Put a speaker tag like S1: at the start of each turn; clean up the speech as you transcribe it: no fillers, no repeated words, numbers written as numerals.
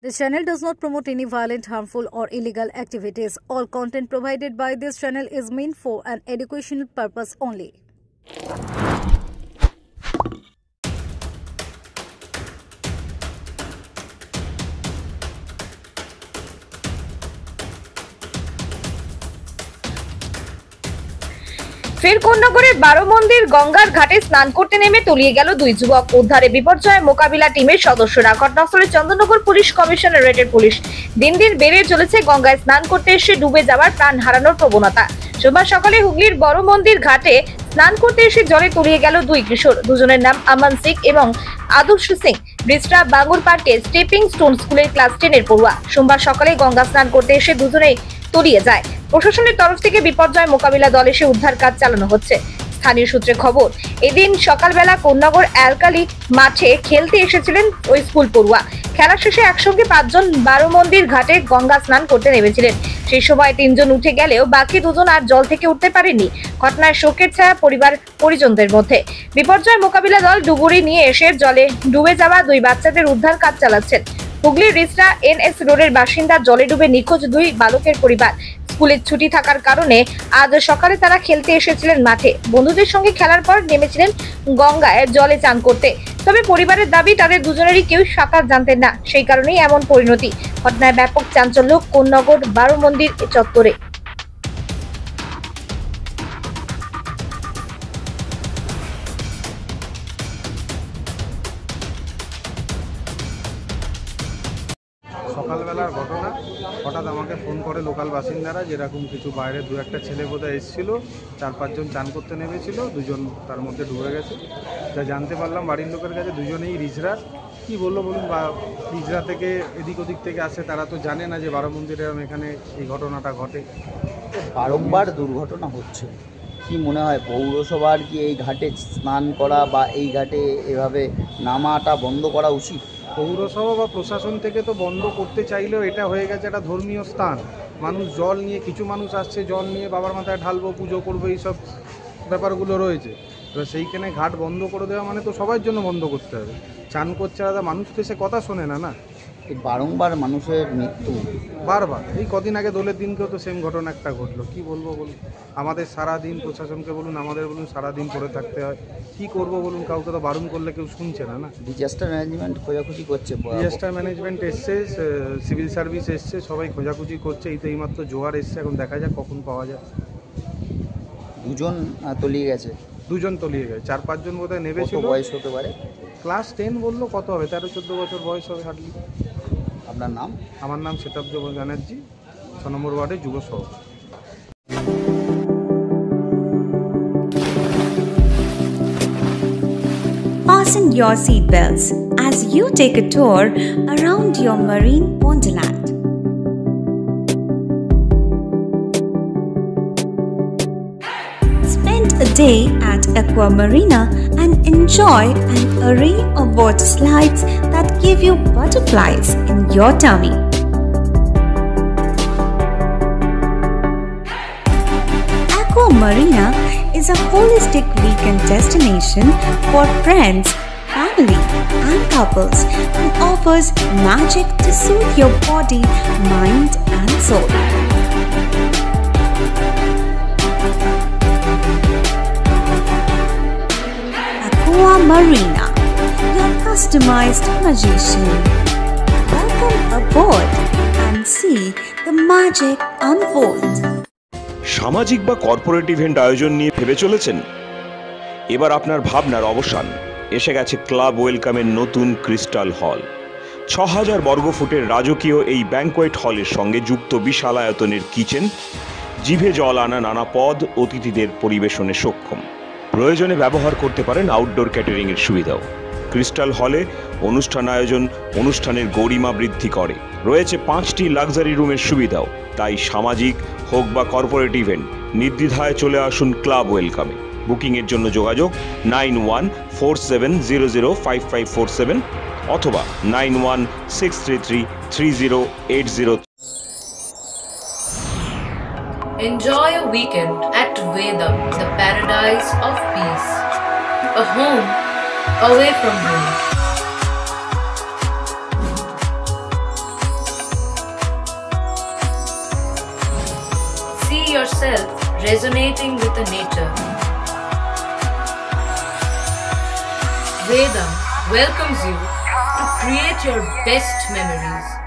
S1: This channel does not promote any violent, harmful, or illegal activities. All content provided by this channel is meant for an educational purpose only.
S2: ফের কোন্নগরের 12 মন্দির গঙ্গার ঘাটে স্নান করতে নেমে তলিয়ে গেল দুই যুবক। উদ্ধারে বিপর্যয় মোকাবিলা টিমের সদস্যরা। ঘটনাস্থলে চন্দননগর পুলিশ কমিশনারেটের পুলিশ। দিন দিন বেড়ে চলেছে গঙ্গায় স্নান করতে এসে ডুবে যাওয়ার, প্রাণ হারানোর প্রবণতা। সোমবার সকালে হুগলির বড় মন্দির ঘাটে স্নান করতে এসে জলে তলিয়ে গেল দুই কিশোর। দুজনের নাম আমান সিং এবং আদর্শ সিং। ব্রিজটা বাঙ্গুর পার্কে স্টেপিং স্টোন স্কুলের ক্লাস 10 এর পড়ুয়া। সোমবার সকালে গঙ্গা স্নান করতে এসে দুজনেই তলিয়ে যায়। প্রশাসনের তরফ থেকে বিপর্যয় মোকাবিলা দল এসে উদ্ধার কাজ চালানো হচ্ছে। স্থানীয় সূত্রে খবর, এদিন সকালবেলা কোন্নগর অ্যালকালি মাঠে খেলতে এসেছিলেন ওই স্কুল পড়ুয়া। খেলা শেষে একসঙ্গে 5 জন 12 মন্দির ঘাটে গঙ্গা স্নান করতে নেমেছিলেন। সেই সময় 3 জন উঠে গেলেও বাকি 2 জন আর জল থেকে উঠতে পারেননি। ঘটনায় শোকের ছায়া পরিবার পরিজনদের মধ্যে। বিপর্যয় মোকাবিলা দল ডুবুরি নিয়ে এসে জলে ডুবে যাওয়া 2 বাচ্চাদের উদ্ধার কাজ চালাচ্ছেন। হুগলির রিস্টা NS রোডের বাসিন্দা জলে ডুবে নিখোঁজ 2 বালকের পরিবার। স্কুলের ছুটি থাকার কারণে আজ সকালে তারা খেলতে এসেছিলেন মাঠে। বন্ধুদের সঙ্গে খেলার পর নেমেছিলেন গঙ্গায় জলে চান করতে। তবে পরিবারের দাবি, তাদের দুজনেরই কেউ সাঁতার জানতেন না, সেই কারণেই এমন পরিণতি। ঘটনায় ব্যাপক চাঞ্চল্য কোন্নগর 12 মন্দির চত্বরে।
S3: সকালবেলার ঘটনা, হঠাৎ আমাকে ফোন করে লোকাল বাসিন্দারা, যেরকম কিছু বাইরে 2-1টা ছেলে বোধহয় এসেছিল, 4-5 জন চান করতে নেমেছিল, 2 জন তার মধ্যে ডুবে গেছে। যা জানতে পারলাম বাড়ির লোকের কাছে, 2 জনেই রিজরার। কী বললো বলুন, বা রিজরা থেকে এদিক ওদিক থেকে আসে, তারা তো জানে না যে 12 মন্দিরে এখানে এই ঘটনাটা ঘটে।
S4: বারংবার দুর্ঘটনা হচ্ছে, কি মনে হয় পৌরসভার কি এই ঘাটে স্নান করা বা এই ঘাটে এভাবে নামাটা বন্ধ করা উচিত?
S3: পৌরসভা বা প্রশাসন থেকে তো বন্ধ করতে চাইলেও এটা হয়ে গেছে একটা ধর্মীয় স্থান। মানুষ জল নিয়ে, কিছু মানুষ আসছে জল নিয়ে বাবার মাথায় ঢালবো, পুজো করবো, এইসব ব্যাপারগুলো রয়েছে। এবার সেইখানে ঘাট বন্ধ করে দেওয়া মানে তো সবার জন্য বন্ধ করতে হবে। চান করছে আলাদা, মানুষ তো সে কথা শোনে না।
S4: এই বারংবার মানুষের মৃত্যু,
S3: বারবার। এই কদিন আগে দোলের দিনকেও তো সেম ঘটনা একটা ঘটলো। কি বলবো বলুন, আমাদের সারাদিন, প্রশাসনকে বলুন, আমাদের বলুন, সারাদিন পড়ে থাকতে হয়। কি করব বলুন, কাউকে তো বারণ করলে কেউ শুনছে না।
S4: ডিজাস্টার ম্যানেজমেন্ট খোঁজাখুঁজি করছে,
S3: ডিজাস্টার ম্যানেজমেন্ট এসছে, সিভিল সার্ভিস এসছে, সবাই খোঁজাখুঁজি করছে। এইমাত্র জোয়ার এসছে, এখন দেখা যাক কখন পাওয়া যায়।
S4: 2 জন তলিয়ে গেছে।
S3: 2 জন তলিয়ে গেছে, 4-5 জন বোধহয় নেমেছিল।
S4: কত বয়স হতে পারে?
S3: ক্লাস 10 বললো, কত হবে, 13-14 বছর বয়স হবে হার্ডলি।
S4: আপনার নাম?
S3: আমার নাম শতাব্দ ব্যানার্জি, 6 নম্বর ওয়ার্ডে যুব সভাপতি।
S5: Fasten your seatbelts as you take a tour around your marine wonderland. Spend a day at Aqua Marina and enjoy an array of water slides that give you butterflies in your tummy. Aqua Marina is a holistic weekend destination for friends, family, and couples and offers magic to soothe your body, mind, and soul. Aqua Marina, your customized magician. Welcome aboard and see the magic unfold.
S6: সামাজিক বা corporate event আয়োজন নিয়ে ভেবে চলেছেন? এবার আপনার ভাবনার অবসান। এসে গেছে ক্লাব ওয়েলকামের নতুন ক্রিস্টাল হল। 6000 বর্গফুটের রাজকীয় এই ব্যাংকোয়েট হলের সঙ্গে যুক্ত বিশাল আয়তনের কিচেন, জিভে জল আনা নানা পদ অতিথিদের পরিবেশনে সক্ষম। প্রয়োজনে ব্যবহার করতে পারেন আউটডোর ক্যাটারিং এর সুবিধাও। ক্রিস্টাল হলে অনুষ্ঠান আয়োজন অনুষ্ঠানের গরিমা বৃদ্ধি করে। রয়েছে 5টি লাক্সারি রুমের সুবিধাও। তাই সামাজিক হোক বা কর্পোরেট ইভেন্ট, নির্দ্বিধায় চলে আসুন ক্লাব ওয়েলকামে। বুকিংয়ের জন্য যোগাযোগ 9147005547 অথবা 9163333080।
S7: Enjoy a weekend at Vedam, the paradise of peace. A home away from home. yourself resonating with the nature. Vedam welcomes you to create your best memories.